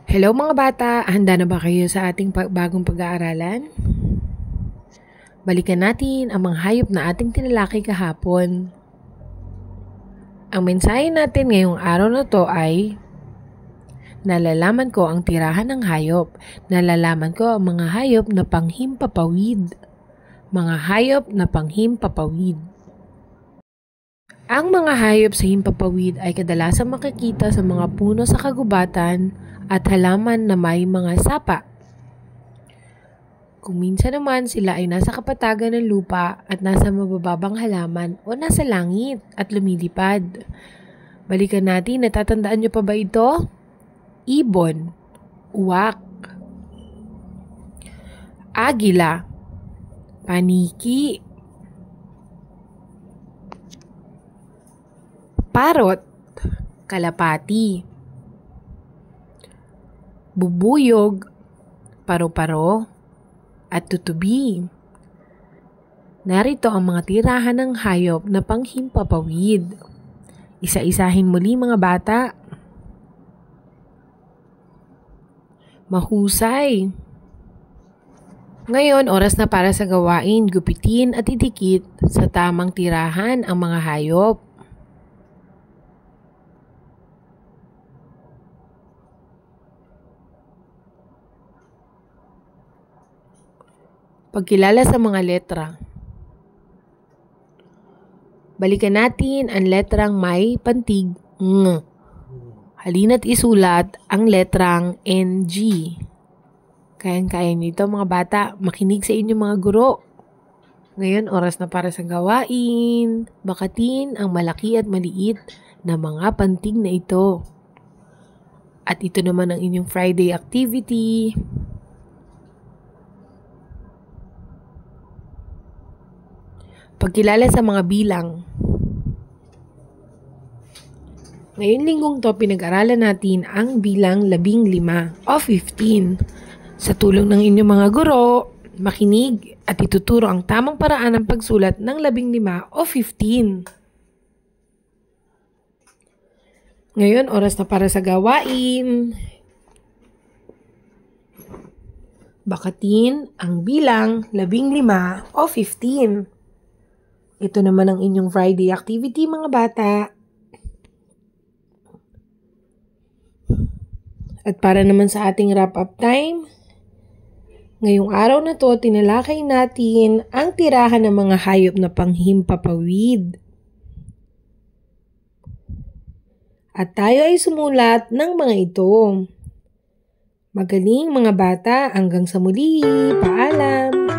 Hello mga bata, handa na ba kayo sa ating bagong pag-aaralan? Balikan natin ang mga hayop na ating tinalakay kahapon. Ang mensahe natin ngayong araw na to ay nalalaman ko ang tirahan ng hayop. Nalalaman ko ang mga hayop na panghimpapawid. Mga hayop na panghimpapawid. Ang mga hayop sa himpapawid ay kadalasang makikita sa mga puno sa kagubatan at halaman na may mga sapa. Kung minsan naman sila ay nasa kapatagan ng lupa at nasa mabababang halaman o nasa langit at lumilipad. Balikan natin, natatandaan niyo pa ba ito? Ibon, uwak, agila, paniki, parot, kalapati, bubuyog, paru-paro, at tutubi. Narito ang mga tirahan ng hayop na panghimpapawid. Isa-isahin muli mga bata. Mahusay. Ngayon, oras na para sa gawain, gupitin at idikit sa tamang tirahan ang mga hayop. Pagkilala sa mga letra. Balikan natin ang letrang may pantig ng. Halina't isulat ang letrang NG. Kayang-kaya nito mga bata, makinig sa inyong mga guro. Ngayon, oras na para sa gawain. Bakatin ang malaki at maliit na mga pantig na ito. At ito naman ang inyong Friday activity. Pagkilala sa mga bilang. Ngayon linggong to, pinag-aralan natin ang bilang 15 o 15. Sa tulong ng inyong mga guro, makinig at ituturo ang tamang paraan ng pagsulat ng 15 o 15. Ngayon, oras na para sa gawain. Bakatin ang bilang 15 o 15. Ito naman ang inyong Friday activity mga bata. At para naman sa ating wrap-up time, ngayong araw na to, tinalakay natin ang tirahan ng mga hayop na panghimpapawid. At tayo ay sumulat ng mga ito. Magaling mga bata, hanggang sa muli. Paalam!